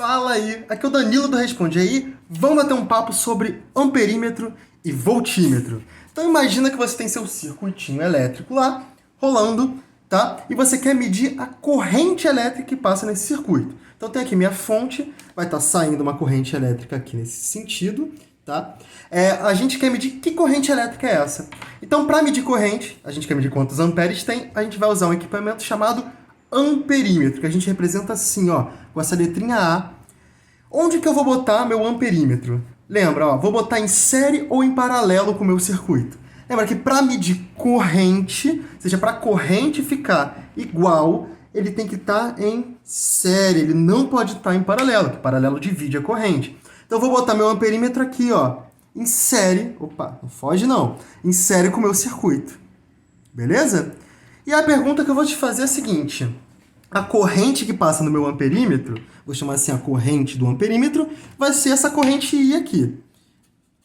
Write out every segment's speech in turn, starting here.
Fala aí, aqui é o Danilo do Responde Aí. Vamos bater um papo sobre amperímetro e voltímetro. Então imagina que você tem seu circuitinho elétrico lá, rolando, tá? E você quer medir a corrente elétrica que passa nesse circuito. Então tem aqui minha fonte, vai estar saindo uma corrente elétrica aqui nesse sentido, tá? A gente quer medir que corrente elétrica é essa. Então para medir corrente, a gente quer medir quantos amperes tem, a gente vai usar um equipamento chamado amperímetro, que a gente representa assim, ó, com essa letrinha A. Onde que eu vou botar meu amperímetro? Lembra, ó, vou botar em série ou em paralelo com o meu circuito. Lembra que para medir corrente, ou seja, para a corrente ficar igual, ele tem que estar em série, ele não pode estar em paralelo, porque paralelo divide a corrente. Então eu vou botar meu amperímetro aqui, ó, em série, opa, não foge não, em série com o meu circuito. Beleza? E a pergunta que eu vou te fazer é a seguinte: a corrente que passa no meu amperímetro, vou chamar assim a corrente do amperímetro, vai ser essa corrente I aqui,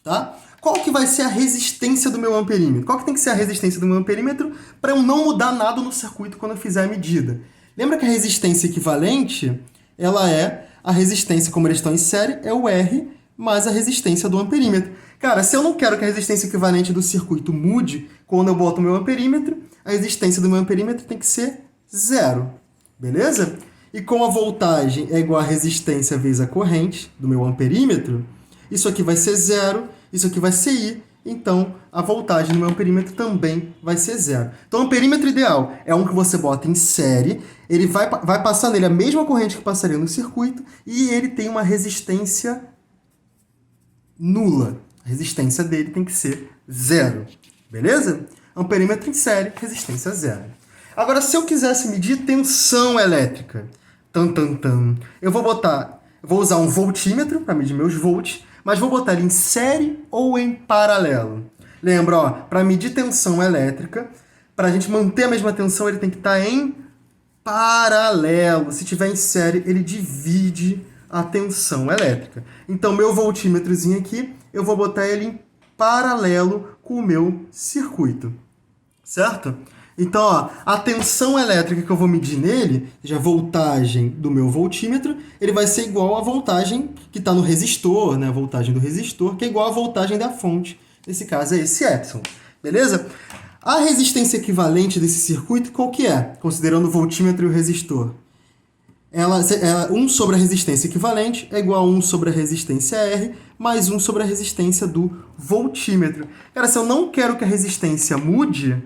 tá? Qual que vai ser a resistência do meu amperímetro? Qual que tem que ser a resistência do meu amperímetro para eu não mudar nada no circuito quando eu fizer a medida? Lembra que a resistência equivalente, ela é a resistência, como eles estão em série, é o R mais a resistência do amperímetro. Cara, se eu não quero que a resistência equivalente do circuito mude quando eu boto o meu amperímetro, a resistência do meu amperímetro tem que ser zero. Beleza? E como a voltagem é igual a resistência vezes a corrente do meu amperímetro, isso aqui vai ser zero, isso aqui vai ser I, então a voltagem do meu amperímetro também vai ser zero. Então o amperímetro ideal é um que você bota em série, ele vai passar nele a mesma corrente que passaria no circuito e ele tem uma resistência nula. A resistência dele tem que ser zero. Beleza? Amperímetro em série, resistência zero. Agora, se eu quisesse medir tensão elétrica, eu vou usar um voltímetro para medir meus volts, mas vou botar ele em série ou em paralelo. Lembra, ó, para medir tensão elétrica, para a gente manter a mesma tensão, ele tem que estar em paralelo. Se tiver em série, ele divide a tensão elétrica. Então, meu voltímetrozinho aqui, eu vou botar ele em paralelo com o meu circuito. Certo? Então, ó, a tensão elétrica que eu vou medir nele, ou seja, a voltagem do meu voltímetro, ele vai ser igual à voltagem que está no resistor, né? A voltagem do resistor, que é igual à voltagem da fonte. Nesse caso é esse epsilon. Beleza? A resistência equivalente desse circuito, qual que é? Considerando o voltímetro e o resistor. 1 sobre a resistência equivalente é igual a 1 sobre a resistência R, mais 1 sobre a resistência do voltímetro. Cara, se eu não quero que a resistência mude,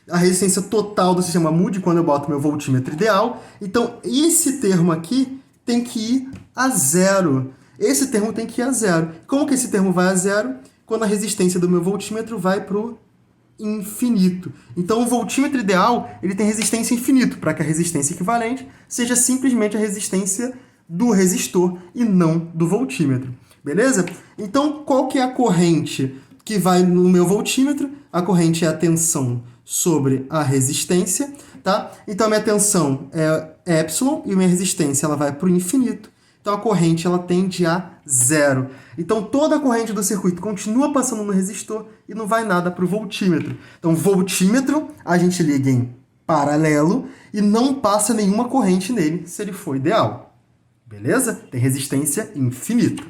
a resistência total do sistema mude quando eu boto meu voltímetro ideal, então esse termo aqui tem que ir a zero. Esse termo tem que ir a zero. Como que esse termo vai a zero? Quando a resistência do meu voltímetro vai para o infinito. Então o voltímetro ideal ele tem resistência infinito, para que a resistência equivalente seja simplesmente a resistência do resistor e não do voltímetro. Beleza? Então qual que é a corrente que vai no meu voltímetro? A corrente é a tensão sobre a resistência, tá? Então a minha tensão é epsilon e a minha resistência ela vai para o infinito. Então a corrente ela tende a zero. Então toda a corrente do circuito continua passando no resistor e não vai nada para o voltímetro. Então voltímetro a gente liga em paralelo e não passa nenhuma corrente nele se ele for ideal. Beleza? Tem resistência infinita.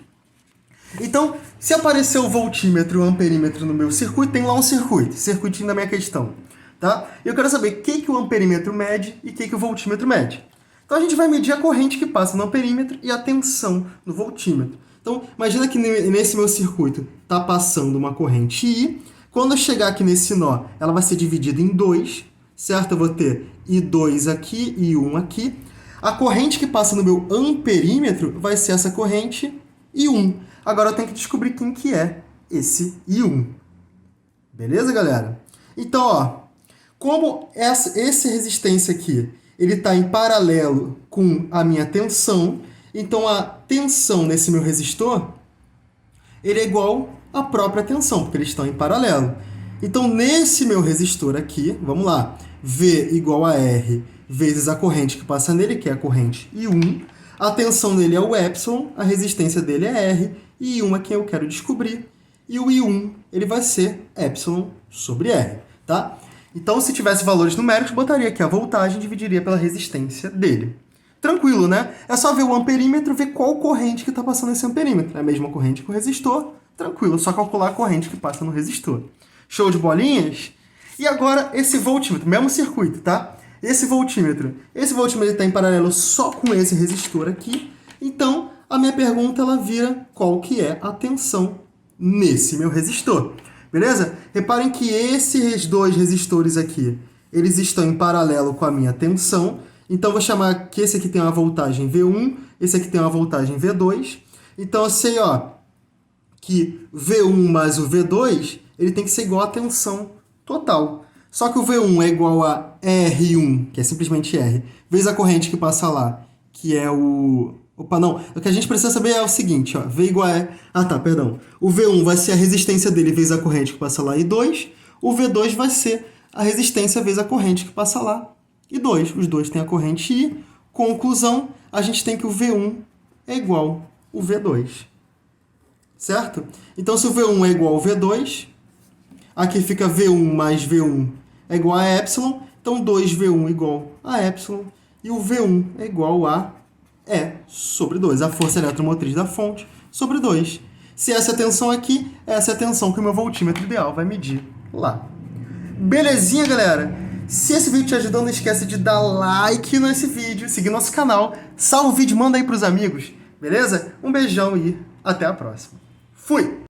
Então, se aparecer o voltímetro e o amperímetro no meu circuito, tem lá um circuitinho da minha questão. Tá? Eu quero saber o que o amperímetro mede e o que o voltímetro mede. Então, a gente vai medir a corrente que passa no amperímetro e a tensão no voltímetro. Então, imagina que nesse meu circuito está passando uma corrente I. Quando eu chegar aqui nesse nó, ela vai ser dividida em dois, certo? Eu vou ter I2 aqui e I1 aqui. A corrente que passa no meu amperímetro vai ser essa corrente I1. Agora eu tenho que descobrir quem que é esse I1. Beleza, galera? Então, ó, como essa resistência aqui ele está em paralelo com a minha tensão, então a tensão nesse meu resistor ele é igual à própria tensão, porque eles estão em paralelo. Então, nesse meu resistor aqui, vamos lá, V igual a R vezes a corrente que passa nele, que é a corrente I1. A tensão dele é o epsilon, a resistência dele é R, e I1 é quem eu quero descobrir. E o I1 ele vai ser epsilon sobre R. Tá? Então, se tivesse valores numéricos, botaria aqui a voltagem e dividiria pela resistência dele. Tranquilo, né? É só ver o amperímetro e ver qual corrente que está passando nesse amperímetro. É a mesma corrente que o resistor, tranquilo, só calcular a corrente que passa no resistor. Show de bolinhas? E agora esse voltímetro, mesmo circuito, tá? Esse voltímetro está em paralelo só com esse resistor aqui. Então, a minha pergunta ela vira qual que é a tensão nesse meu resistor. Beleza? Reparem que esses dois resistores aqui, eles estão em paralelo com a minha tensão. Então, vou chamar que esse aqui tem uma voltagem V1, esse aqui tem uma voltagem V2. Então, eu sei, ó, que V1 mais o V2, ele tem que ser igual à tensão total. Só que o V1 é igual a R1, que é simplesmente R, vezes a corrente que passa lá, que é o... Opa, não. O que a gente precisa saber é o seguinte, ó. V igual a... Ah, tá, perdão. O V1 vai ser a resistência dele vezes a corrente que passa lá, I2. O V2 vai ser a resistência vezes a corrente que passa lá, I2. Os dois têm a corrente I. Conclusão, a gente tem que o V1 é igual ao V2. Certo? Então, se o V1 é igual ao V2, aqui fica V1 mais V1 é igual a epsilon. Então, 2V1 igual a epsilon. E o V1 é igual a E sobre 2. A força eletromotriz da fonte sobre 2. Se essa é a tensão aqui, essa é a tensão que o meu voltímetro ideal vai medir lá. Belezinha, galera? Se esse vídeo te ajudou, não esquece de dar like nesse vídeo, seguir nosso canal, salva o vídeo, manda aí pros amigos, beleza? Um beijão e até a próxima. Fui!